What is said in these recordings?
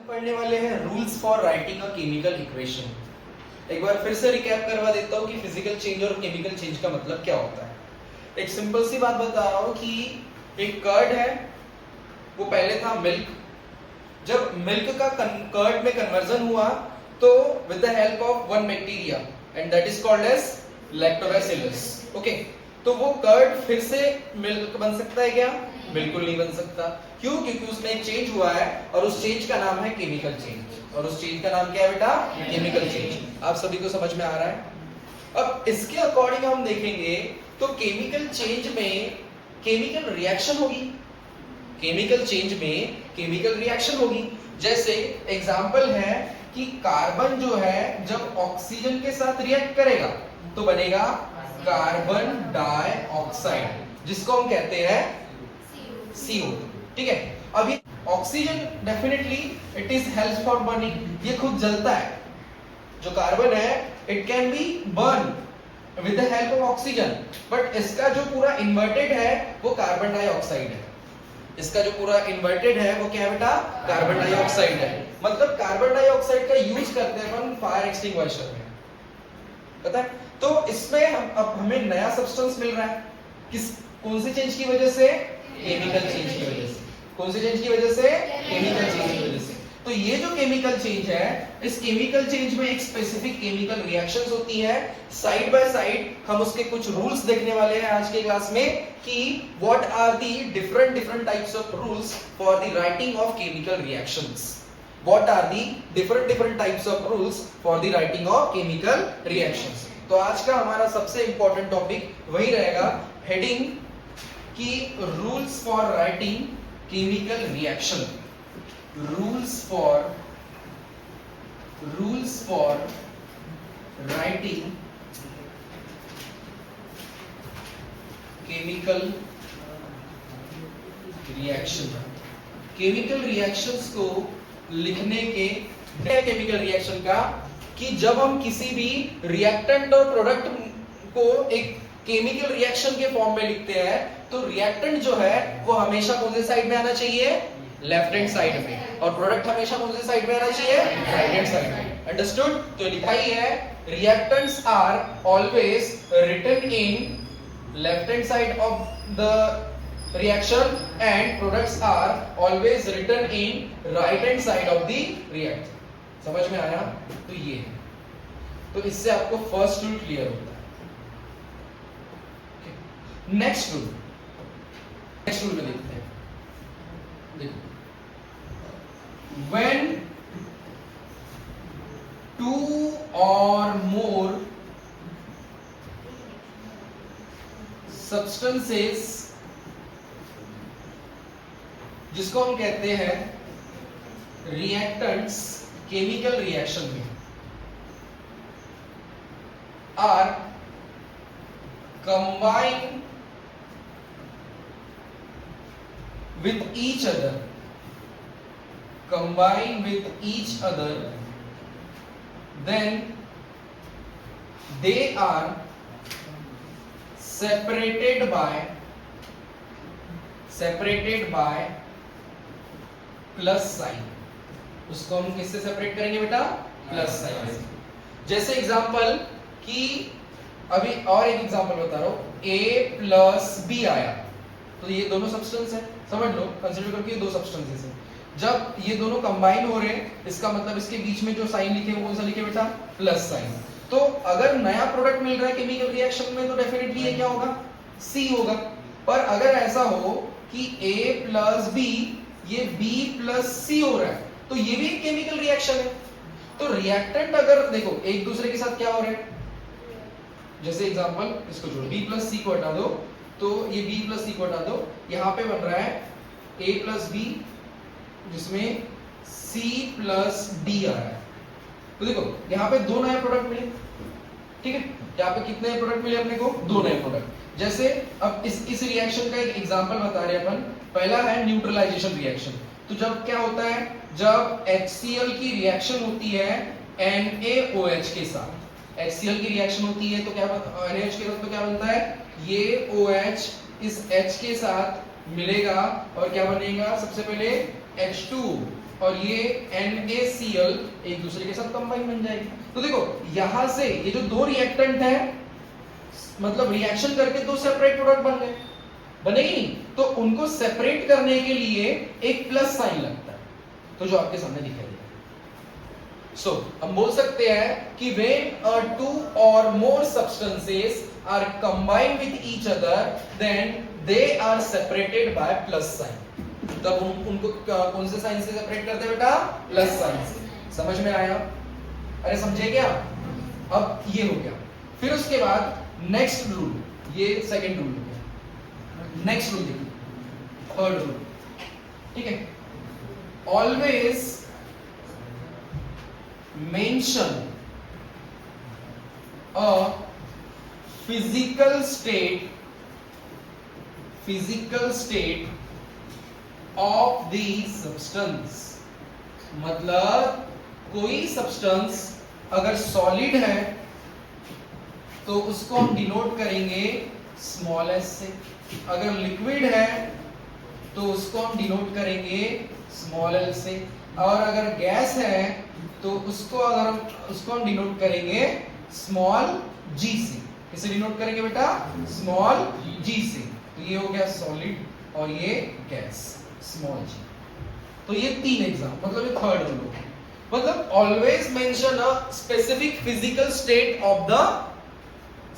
पढ़ने वाले हैं rules for writing a chemical equation. एक बार फिर से रिकैप करवा देता हूँ कि फिजिकल चेंज और केमिकल चेंज का मतलब क्या होता है। एक सिंपल सी बात बता रहा हूँ कि एक कर्ड है, वो पहले था मिल्क। जब मिल्क का कर्ड में कन्वर्जन हुआ तो with the help of one bacteria and that is called as lactobacillus. Okay, तो वो कर्ड फिर से मिल्क बन सकता है क्या? बिल्कुल नहीं बन सकता। क्यों? क्योंकि उसमें एक चेंज हुआ है और उस चेंज का नाम है केमिकल चेंज। और उस चेंज का नाम क्या है बेटा? Chemical change. आप सभी को समझ में आ रहा है? अब इसके अकॉर्डिंग हम देखेंगे तो केमिकल चेंज में केमिकल रिएक्शन होगी। केमिकल चेंज में केमिकल रिएक्शन होगी। जैसे एग्जांपल है कि कार्बन जो है जब ऑक्सीजन के साथ रिएक्ट करेगा तो बनेगा कार्बन डाइऑक्साइड, जिसको हम कहते हैं CO। ठीक है, अभी oxygen definitely it is help for burning, ये खुद जलता है। जो कार्बन है it can be burn with the help of oxygen, but इसका जो पूरा इन्वर्टेड है वो कार्बन डाइऑक्साइड है। इसका जो पूरा इन्वर्टेड है वो क्या है बेटा? कार्बन डाइऑक्साइड है। मतलब कार्बन डाइऑक्साइड का यूज करते हैं अपन फायर एक्सटिंग्विशर में, पता है? तो इसमें अब हमें नया सब्सटेंस मिल रहा है। किस कौन से चेंज की वजह से? केमिकल चेंज की वजह से। कौन से चेंज की वजह से? केमिकल चेंज की वजह से। तो ये जो केमिकल चेंज है, इस केमिकल चेंज में एक स्पेसिफिक केमिकल रिएक्शंस होती है। साइड बाय साइड हम उसके कुछ रूल्स देखने वाले हैं आज के क्लास में कि what are the different types of rules for the writing of chemical reactions. What are the different types of rules for the writing of chemical reactions? तो आज का हमारा सबसे इंपॉर्टेंट टॉपिक वही रहेगा, हेडिंग की rules for writing chemical reaction. Rules for writing chemical reaction. Chemical reactions को लिखने के केमिकल रिएक्शन का कि जब हम किसी भी रिएक्टेंट और प्रोडक्ट को एक केमिकल रिएक्शन के फॉर्म में लिखते हैं तो रिएक्टेंट जो है वो हमेशा कौन से साइड में आना चाहिए? लेफ्ट हैंड साइड में। और प्रोडक्ट हमेशा कौन से साइड में आना चाहिए? राइट हैंड साइड में। अंडरस्टूड? तो लिखा ही है, reactants are always written in left hand side of the reaction and products are always written in right hand side of the reaction। समझ में आया? तो ये है, तो इससे आपको फर्स्ट रूल क्लियर होता है। नेक्स्ट रूल में देखते हैं। देखो, when two or more substances, जिसको हम कहते हैं रिएक्टेंट्स केमिकल रिएक्शन में, are combine with each other, then they are separated by plus sign. उसको हम किससे सेपरेट करेंगे बेटा? प्लस साइन से। जैसे एग्जांपल कि अभी और एक एग्जांपल बता रहा हूं, A प्लस B आया तो ये दोनों सब्सटेंस है, समझ लो, कंसीडर करके ये दो सब्सटेंसेस है। जब ये दोनों कंबाइन हो रहे हैं इसका मतलब इसके बीच में जो साइन लिखे वो कौन सा लिखे बेटा? Plus sign. तो अगर नया प्रोडक्ट मिल रहा है केमिकल रिएक्शन में तो डेफिनेटली ये क्या होगा? C होगा। पर अगर ऐसा हो कि A प्लस B, ये B प्लस C हो रहा है तो ये भी एक केमिकल रिएक्शन है। तो रिएक्टेंट अगर देखो एक दूसरे के साथ क्या हो रहे हैं, जैसे एग्जांपल इसको जोड़ो, B प्लस C को हटा दो तो ये B प्लस C को हटा दो, यहाँ पे बन रहा है A प्लस B जिसमें C प्लस D आ रहा है। तो देखो यहाँ पे दो नए प्रोडक्ट मिले, ठीक है? यहाँ पे कितने प्रोडक्ट मिले अपने को? दो नए प्रोडक्ट। जैसे अब इस रिएक्शन का एक एग्जांपल बता रहे हैं अपन। पहला है न्यूट्रलाइजेशन रिएक्शन। तो जब क्या होता है, जब HCl की रिएक्शन होती है NaOH के साथ, HCl की रिएक्शन होती है तो क्या NaOH के साथ तो क्या बनता है? ये OH इस H के साथ मिलेगा और क्या बनेगा? सबसे पहले H2 और ये NaCl एक दूसरे के साथ कंबाइन बन जाएगी। तो देखो यहां से ये जो दो रिएक्टेंट है, मतलब रिएक्शन करके दो सेपरेट प्रोडक्ट बन गए, बनेगी नहीं, तो उनको सेपरेट करने के लिए एक प्लस साइन लगता है, तो जो आपके सामने दिखाई देगा। सो हम बोल सकते हैं कि when two or more substances are combined with each other, then they are separated by plus sign. तब उनको कौन से साइन से सेपरेट करते हैं बेटा? प्लस साइन से। समझ में आया? अरे समझे क्या? अब ये हो गया। फिर उसके बाद नेक्स्ट रूल, ये सेकंड रूल हो गया। नेक्स्ट रूल देखिए, थर्ड रूल, ठीक है। Always mention a physical state of the substance. मतलब कोई सब्सटेंस अगर सॉलिड है तो उसको हम डिनोट करेंगे स्मॉल एस से, अगर लिक्विड है तो उसको हम डिनोट करेंगे स्मॉल एल से, और अगर गैस है तो उसको हम डिनोट करेंगे स्मॉल जी से। किसे डिनोट करेंगे बेटा? स्मॉल जी से। तो ये हो गया सॉलिड और ये गैस, स्मॉल जी। तो ये तीन एग्जाम, मतलब ये थर्ड रूल हो गया। मतलब always mention a specific physical state of the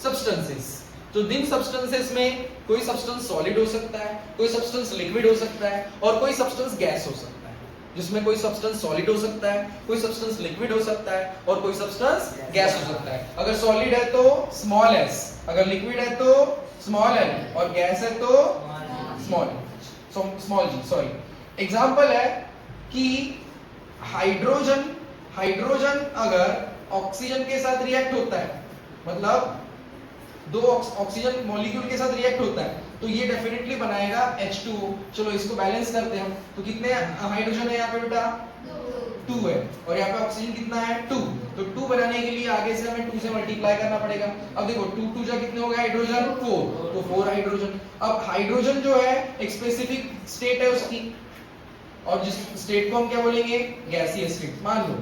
substances. तो जिन सब्सटेंसेस में कोई सब्सटेंस सॉलिड हो सकता है, कोई सब्सटेंस लिक्विड हो सकता है, और कोई सब्सटेंस गैस हो सकता है। जिसमें कोई सब्सटेंस सॉलिड हो सकता है, कोई सब्सटेंस लिक्विड हो सकता है, और कोई सब्सटेंस गैस हो सकता है। अगर सॉलिड है तो स्मॉल एस, अगर लिक्विड है तो स्मॉल एल, और गैस है तो स्मॉल जी। सॉरी, एग्जांपल है कि हाइड्रोजन अगर ऑक्सीजन के साथ रिएक्ट होता है, मतलब दो ऑक्सीजन मॉलिक्यूल के साथ रिएक्ट होता है, तो ये डेफिनेटली बनाएगा H2O। चलो इसको बैलेंस करते हैं हम। तो कितने हाइड्रोजन है यहाँ पे बेटा? 2 है, और यहाँ पे ऑक्सीजन कितना है? 2। तो 2 बनाने के लिए आगे से हमें 2 से मल्टीप्लाई करना पड़ेगा। अब देखो 2 जा कितने हो गए हाइड्रोजन? 4, तो 4 हाइड्रोजन। अब हाइड्रोजन जो है एक स्पेसिफिक स्टेट है उसकी, और जिस स्टेट को हम क्या बोलेंगे? गैसियस स्टेट मान लो।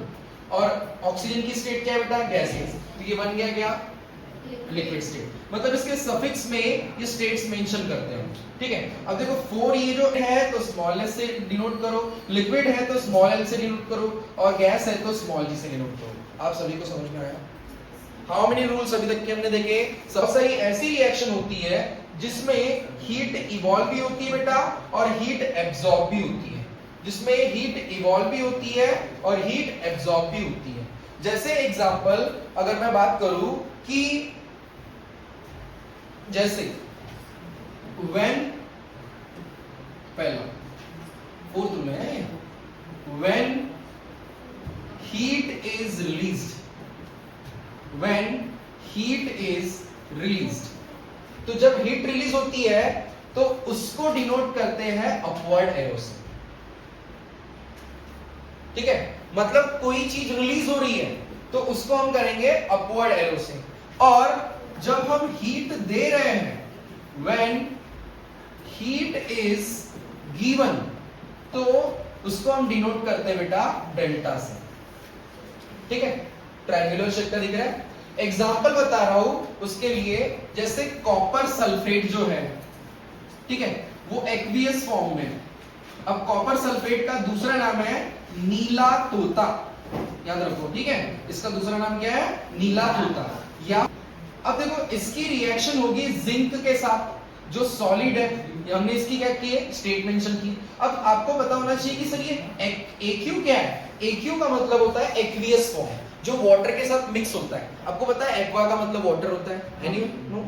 और ऑक्सीजन की स्टेट क्या है बेटा? गैसियस। तो ये बन गया क्या? Liquid state. मतलब इसके सफिक्स में ये स्टेट्स मेंशन करते हैं, ठीक है। अब देखो 4 ये जो है तो स्मॉल एस से डिनोट करो, लिक्विड है तो स्मॉल एल से डिनोट करो, और गैस है तो स्मॉल जी से डिनोट करो। आप सभी को समझ में आया? हाउ मेनी रूल्स अभी तक के हमने देखे? सबसे सारी ऐसी रिएक्शन होती है जिसमें हीट इवॉल्व भी होती है बेटा, और हीट एब्जॉर्ब भी होती है। जिसमें हीट इवॉल्व भी होती है और हीट एब्जॉर्ब भी होती है। जैसे एग्जांपल अगर मैं बात करूं कि जैसे when, पहला फोर्थ रूल है, when heat is released, तो जब हीट रिलीज होती है तो उसको डिनोट करते हैं अपवर्ड एरो से, ठीक है। मतलब कोई चीज रिलीज हो रही है तो उसको हम करेंगे अपवर्ड एरो से। और जब हम हीट दे रहे हैं, when heat is given, तो उसको हम डिनोट करते हैं बेटा डेल्टा से, ठीक है। ट्रायंगुलर शेप का दिख रहा है। एग्जांपल बता रहा हूं उसके लिए, जैसे कॉपर सल्फेट जो है, ठीक है, वो एक्वियस फॉर्म में। अब कॉपर सल्फेट का दूसरा नाम है नीला तोता, याद रखो, ठीक है। इसका दूसरा नाम क्या है? नीला तोता। या अब देखो इसकी रिएक्शन होगी जिंक के साथ, जो सॉलिड है। हमने इसकी क्या की है? स्टेट मेंशन की। अब आपको पता होना चाहिए कि सर ये AQ क्या है? AQ का मतलब होता है एक्वियस फॉर्म, जो वाटर के साथ मिक्स होता है। आपको पता है एक्वा का मतलब वाटर होता है? एनीवन? नो?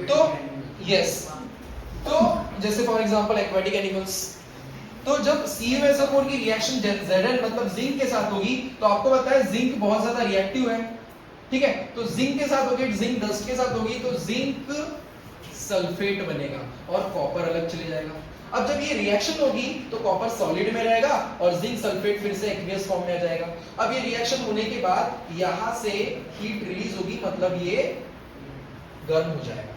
तो यस, तो जैसे फॉर एग्जांपल एक्वाटिक एनिमल्स। तो जब CuSO4 की रिएक्शन Zn मतलब जिंक के साथ होगी, तो आपको पता है जिंक बहुत ज्यादा रिएक्टिव है, ठीक है। तो जिंक के साथ होगी, जिंक डस्ट के साथ होगी, तो जिंक सल्फेट बनेगा और कॉपर अलग चले जाएगा। अब जब ये रिएक्शन होगी तो कॉपर सॉलिड में रहेगा और जिंक सल्फेट फिर से एक्वियस फॉर्म में आ जाएगा। अब ये रिएक्शन होने के बाद यहां से हीट रिलीज होगी, मतलब ये गर्म हो जाएगा।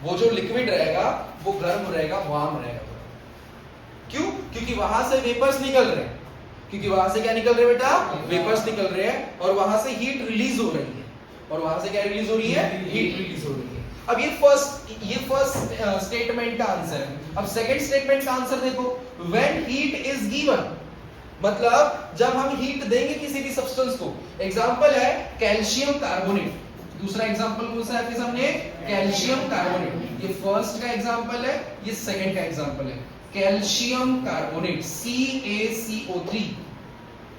वो जो लिक्विड रहेगा वो गर्म रहेगा, वार्म रहेगा। क्यों? क्योंकि वहां से वेपर्स निकल रहे हैं। क्योंकि वहां से क्या निकल रहे बेटा, वेपर्स निकल रहे हैं और वहां से हीट रिलीज हो रही है, और वहां से क्या रिलीज हो रही है, हीट रिलीज हो रही है। अब ये फर्स्ट स्टेटमेंट का आंसर है। अब सेकंड स्टेटमेंट का आंसर देखो, व्हेन हीट इज गिवन, मतलब जब हम हीट देंगे किसी भी सब्सटेंस को। एग्जांपल है कैल्शियम कार्बोनेट, दूसरा एग्जांपल कौन सा है आपके सामने, कैल्शियम कार्बोनेट। ये फर्स्ट का एग्जांपल है, ये सेकंड का एग्जांपल है। Calcium carbonate CaCO3,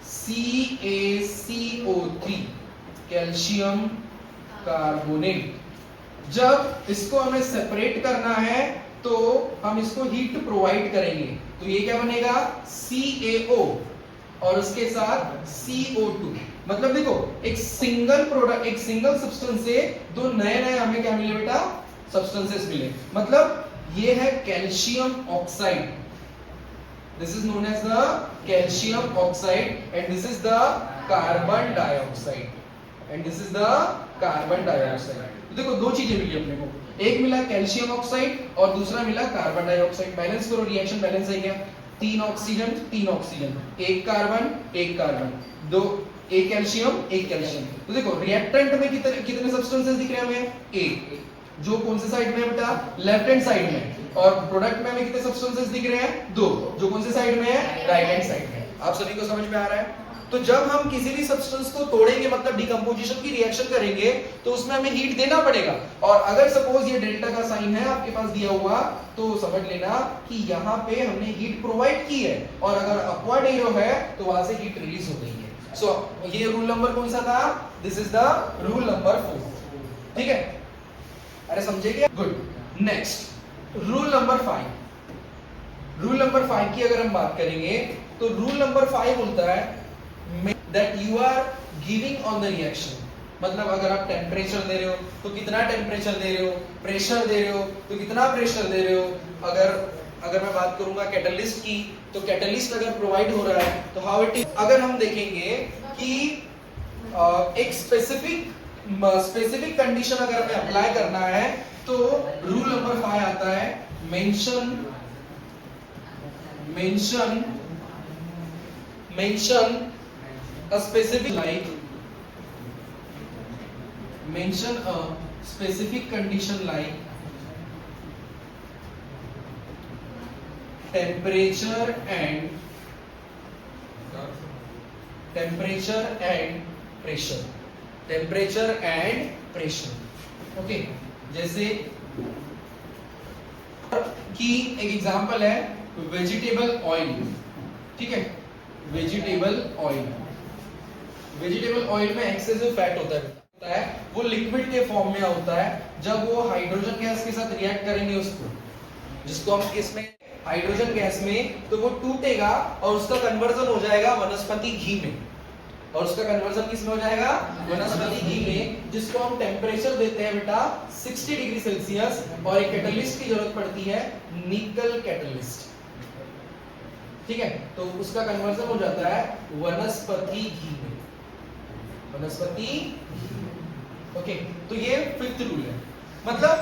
CaCO3 calcium carbonate. जब इसको हमें सेपरेट करना है तो हम इसको हीट प्रोवाइड करेंगे, तो ये क्या बनेगा, CaO और उसके साथ CO2। मतलब देखो एक सिंगल प्रोडक्ट, एक सिंगल सब्सटेंस से दो नए नए हमें क्या मिले बेटा, सब्सटेंसेस मिले। मतलब ये है calcium oxide, this is known as the calcium oxide and this is the carbon dioxide, and this is the carbon dioxide. देखो दो चीजें मिली अपने को, एक मिला कैल्शियम ऑक्साइड और दूसरा मिला कार्बन डाइऑक्साइड। बैलेंस करो, रिएक्शन बैलेंस है क्या, 3 ऑक्सीजन 3 ऑक्सीजन, एक कार्बन एक कार्बन, दो, एक कैल्शियम एक कैल्शियम। तो देखो रिएक्टेंट में कितने सब्सटेंसेस दिख रहे हैं हमें, एक, जो कौन से साइड में है बेटा, लेफ्ट हैंड साइड में, और प्रोडक्ट में हमें कितने सब्सटेंसेस दिख रहे हैं, दो, जो कौन से साइड में है, राइट हैंड साइड में। आप सभी को समझ में आ रहा है। तो जब हम किसी भी सब्सटेंस को तोड़ेंगे, मतलब डिकम्पोजिशन की रिएक्शन करेंगे, तो उसमें हमें हीट देना पड़ेगा। और अगर सपोज ये डेल्टा का साइन है आपके पास दिया हुआ, तो समझ लेना कि यहाँ पे हमने हीट प्रोवाइड की है, और अगर अपवर्ड एरो है तो वहां से हीट रिलीज हो गई है। सो ये रूल नंबर कौन सा था, this is the rule number 4। ठीक है, अरे समझे क्या, good. Next rule number 5। Rule number 5 की अगर हम बात करेंगे तो रूल नंबर 5 बोलता है that you are giving on the reaction। मतलब अगर आप टेम्परेचर दे रहे हो तो कितना टेम्परेचर दे रहे हो, प्रेशर दे रहे हो तो कितना प्रेशर दे रहे हो। अगर मैं बात करूंगा कैटलिस्ट की, तो कैटलिस्ट अगर प्रोवाइड हो रहा है तो हाउ इट इज। अगर हम देखेंगे कि एक स्पेसिफिक कंडीशन अगर हमें अप्लाई करना है, तो रूल नंबर 5 आता है, mention a specific like, mention a specific condition like temperature and pressure, temperature and pressure। Okay, जैसे कि एक एग्जांपल है वेजिटेबल ऑयल। ठीक है, वेजिटेबल ऑयल में एक्सेसिव फैट होता है, वो लिक्विड के फॉर्म में होता है। जब वो हाइड्रोजन गैस के साथ रिएक्ट करेंगे उसको, जिसको हम इसमें हाइड्रोजन गैस में, तो वो टूटेगा और उसका कन्वर्जन हो जाएगा वनस्पति घी में, और उसका कन्वर्जन किस में हो जाएगा, वनस्पति घी में, जिसको हम टेम्परेचर देते हैं बेटा 60 डिग्री सेल्सियस, और एक कैटलिस्ट की जरूरत पड़ती है, निकल कैटलिस्ट। ठीक है, तो उसका कन्वर्जन हो जाता है वनस्पति घी में, वनस्पति। ओके, तो ये 5th रूल है। मतलब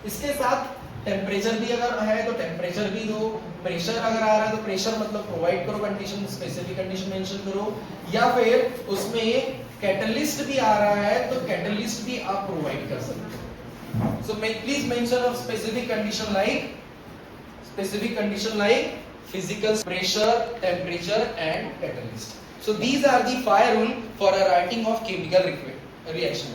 इसके साथ टेम्परेचर भी अगर है तो टेम्परेचर भी दो, प्रेशर अगर आ रहा है तो प्रेशर मतलब प्रोवाइड करो, कंडीशन स्पेसिफिक कंडीशन मेंशन करो, या फिर उसमें कैटलिस्ट भी आ रहा है तो कैटलिस्ट भी आप प्रोवाइड कर सकते हो। So please mention of specific condition like physical, pressure, temperature and catalyst। So these are the 5 rules for a writing of chemical reaction।